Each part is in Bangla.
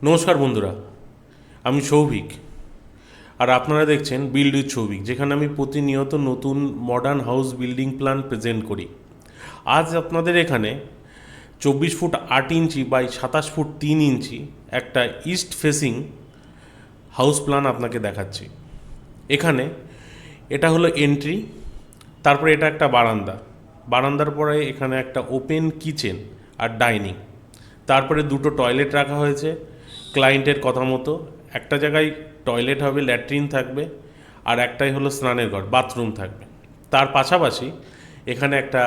নমস্কার বন্ধুরা, আমি সৌভিক। আর আপনারা দেখছেন বিল্ড উইথ সৌভিক, যেখানে আমি প্রতিনিয়ত নতুন modern house building plan present করি। আজ আপনাদের এখানে 24 ফুট 8 ইঞ্চি বাই 27 ফুট 3 ইঞ্চি একটা ইস্ট ফেসিং হাউস প্ল্যান আপনাকে দেখাচ্ছি। এখানে এটা হলো এন্ট্রি, তারপরে এটা একটা বারান্দা, বারান্দার পরে এখানে একটা ওপেন কিচেন আর ডাইনিং, তারপরে দুটো টয়লেট রাখা হয়েছে ক্লায়েন্টের কথা মতো। একটা জায়গায় টয়লেট হবে, ল্যাট্রিন থাকবে, আর একটাই হলো স্নানের ঘর, বাথরুম থাকবে। তার পাশাপাশি এখানে একটা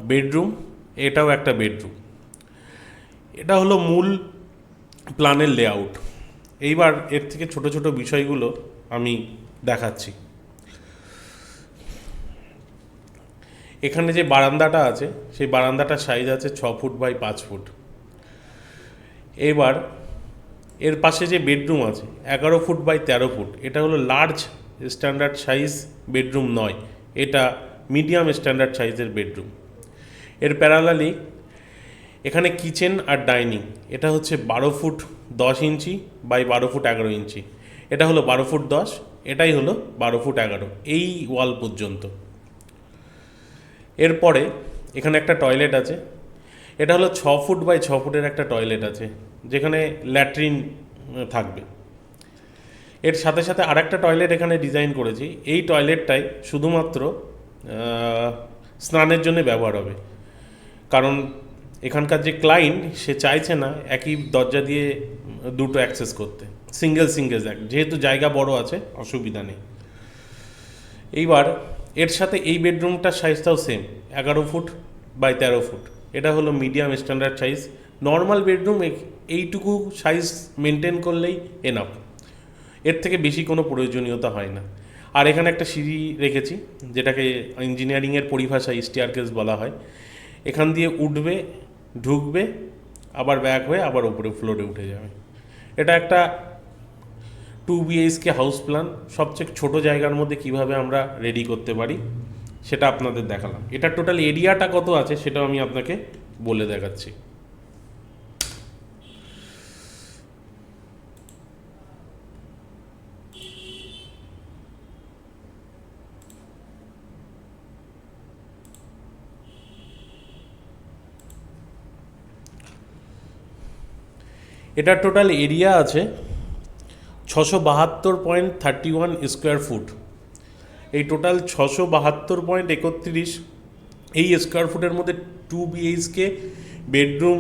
বেডরুম, এটাও একটা বেডরুম। এটা হলো মূল প্ল্যানের লেআউট। এইবার এর থেকে ছোট ছোট বিষয়গুলো আমি দেখাচ্ছি। এখানে যে বারান্দাটা আছে, সেই বারান্দাটার সাইজ আছে 6 ফুট বাই 5 ফুট। এবার এর পাশে যে বেডরুম আছে 11 ফুট বাই 13 ফুট, এটা হলো লার্জ স্ট্যান্ডার্ড সাইজ বেডরুম নয়, এটা মিডিয়াম স্ট্যান্ডার্ড সাইজের বেডরুম। এর প্যারালালি এখানে কিচেন আর ডাইনিং, এটা হচ্ছে 12 ফুট 10 ইঞ্চি বাই 12 ফুট 11 ইঞ্চি। এটা হলো 12 ফুট 10, এটাই হলো 12 ফুট 11, এই ওয়াল পর্যন্ত। এরপরে এখানে একটা টয়লেট আছে, এটা হলো 6 ফুট বাই 6 ফুটের একটা টয়লেট আছে, যেখানে ল্যাট্রিন থাকবে। এর সাথে সাথে আরেকটা টয়লেট এখানে ডিজাইন করেছি। এই টয়লেটটাই শুধুমাত্র স্নানের জন্য ব্যবহার হবে, কারণ এখানকার যে ক্লায়েন্ট সে চাইছে না একই দরজা দিয়ে দুটো অ্যাক্সেস করতে, সিঙ্গেল সিঙ্গেল যেহেতু জায়গা বড় আছে, অসুবিধা নেই। এইবার এর সাথে এই বেডরুমটার সাইজটাও সেম, 11 ফুট বাই 13 ফুট। এটা হলো medium standard size. Normal bedroom এইটুকু সাইজ মেনটেন করলেই এনাফ, এর থেকে বেশি কোনো প্রয়োজনীয়তা হয় না। আর এখানে একটা সিঁড়ি রেখেছি, যেটাকে ইঞ্জিনিয়ারিংয়ের পরিভাষায় স্টেয়ারকেস বলা হয়। এখান দিয়ে উঠবে, ঢুকবে, আবার ব্যাক হয়ে আবার উপরে ফ্লোরে উঠে যাবে। এটা একটা 2 BHK হাউস প্ল্যান সবচেয়ে ছোট জায়গার মধ্যে কিভাবে আমরা রেডি করতে পারি সেটা আপনাদের দেখালাম। এটা টোটাল এরিয়াটা কত আছে সেটাও আমি আপনাকে বলে দেখাচ্ছি। এটা টোটাল এরিয়া আছে 672.31 স্কোয়ার ফুট। এই টোটাল 672.31 এই স্কোয়ার ফুটের মধ্যে 2 BHK বেডরুম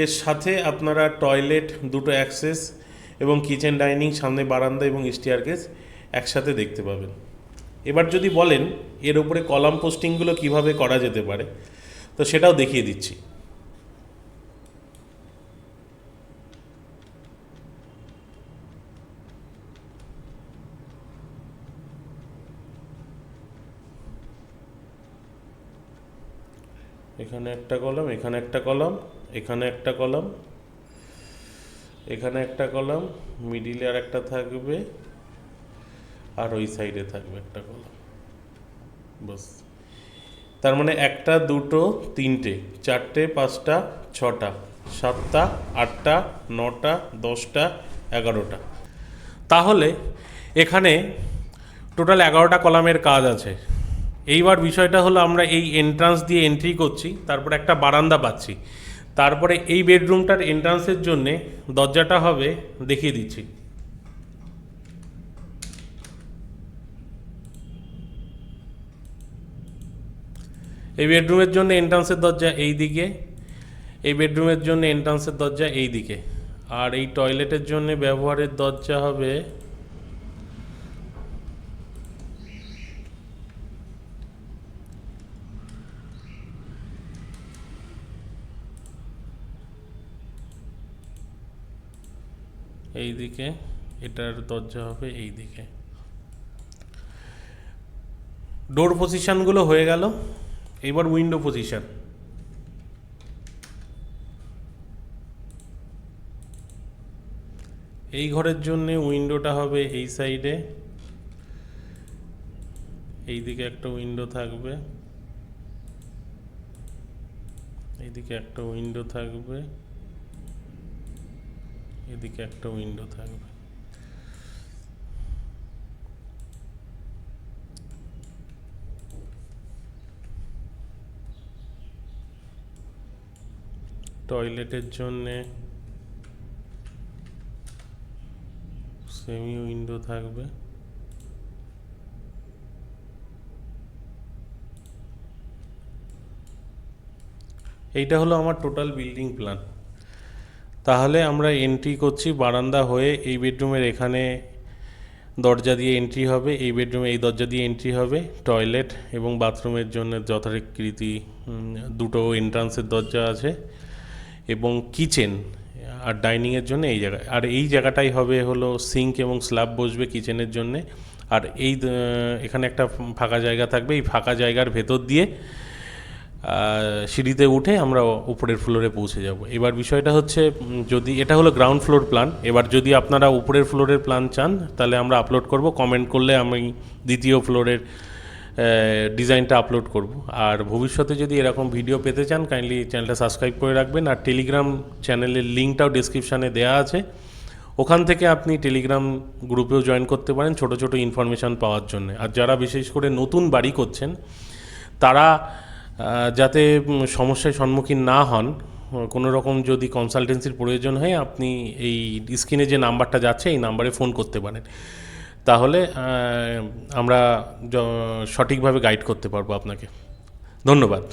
এর সাথে আপনারা টয়লেট, দুটো অ্যাক্সেস এবং কিচেন ডাইনিং, সামনে বারান্দা এবং স্টেয়ারকেস একসাথে দেখতে পাবেন। এবার যদি বলেন এর উপরে কলাম পোস্টিংগুলো কিভাবে করা যেতে পারে, তো সেটাও দেখিয়ে দিচ্ছি। এখানে একটা কলাম, এখানে একটা কলাম, এখানে একটা কলাম, এখানে একটা কলাম, মিডিলে আর একটা থাকবে, আর ওই সাইডে থাকবে একটা কলাম। বাস, তার মানে 1টা 2টো 3টে 4টে 5টা 6টা 7টা 8টা 9টা 10টা 11টা। তাহলে এখানে টোটাল 11টা কলামের কাজ আছে। এইবার বিষয়টা হলো আমরা এই এন্ট্রান্স দিয়ে এন্ট্রি করছি, তারপরে একটা বারান্দা পাচ্ছি, তারপরে এই বেডরুমটার এন্ট্রান্সের জন্যে দরজাটা হবে, দেখিয়ে দিচ্ছি। এই বেডরুমের জন্য এন্ট্রান্সের দরজা এই দিকে, এই বেডরুমের জন্য এন্ট্রান্সের দরজা এই দিকে, আর এই টয়লেটের জন্য ব্যবহারের দরজা হবে এই দিকে, এটার দরজা হবে এই দিকে। ডোর পজিশনগুলো হয়ে গেল। এবার উইন্ডো পজিশন। এই ঘরের জন্য উইন্ডোটা হবে এই সাইডে, এই দিকে একটা উইন্ডো থাকবে, এইদিকে একটা উইন্ডো থাকবে, এদিকে একটা উইন্ডো থাকবে। টয়লেটের জন্যে সেমি উইন্ডো থাকবে। এইটা হলো আমার টোটাল বিল্ডিং প্ল্যান। তাহলে আমরা এন্ট্রি করছি বারান্দা হয়ে, এই বেডরুমের এখানে দরজা দিয়ে এন্ট্রি হবে, এই বেডরুমে এই দরজা দিয়ে এন্ট্রি হবে। টয়লেট এবং বাথরুমের জন্য যথারীতি দুটো এন্ট্রান্সের দরজা আছে, এবং কিচেন আর ডাইনিংয়ের জন্য এই জায়গায়। আর এই জায়গাটাই হবে হলো সিঙ্ক এবং স্ল্যাব বসবে কিচেনের জন্যে। আর এই এখানে একটা ফাঁকা জায়গা থাকবে, এই ফাঁকা জায়গার ভেতর দিয়ে সিঁড়িতে উঠে আমরা উপরের ফ্লোরে পৌঁছে যাব। এবার বিষয়টা হচ্ছে, যদি এটা হলো গ্রাউন্ড ফ্লোর প্ল্যান, এবার যদি আপনারা উপরের ফ্লোরের প্ল্যান চান তাহলে আমরা আপলোড করব, কমেন্ট করলে আমি দ্বিতীয় ফ্লোরের ডিজাইনটা আপলোড করব। আর ভবিষ্যতে যদি এরকম ভিডিও পেতে চান কাইন্ডলি চ্যানেলটা সাবস্ক্রাইব করে রাখবেন। আর টেলিগ্রাম চ্যানেলের লিঙ্কটাও ডেসক্রিপশানে দেওয়া আছে, ওখান থেকে আপনি টেলিগ্রাম গ্রুপেও জয়েন করতে পারেন ছোট ছোট ইনফরমেশান পাওয়ার জন্য। আর যারা বিশেষ করে নতুন বাড়ি করছেন তারা যাতে সমস্যার সম্মুখীন না হন, কোনো রকম যদি কনসালটেন্সির প্রয়োজন হয় আপনি এই স্ক্রিনে যে নাম্বারটা যাচ্ছে এই নাম্বারে ফোন করতে পারেন, তাহলে আমরা সঠিকভাবে গাইড করতে পারবো আপনাকে। ধন্যবাদ।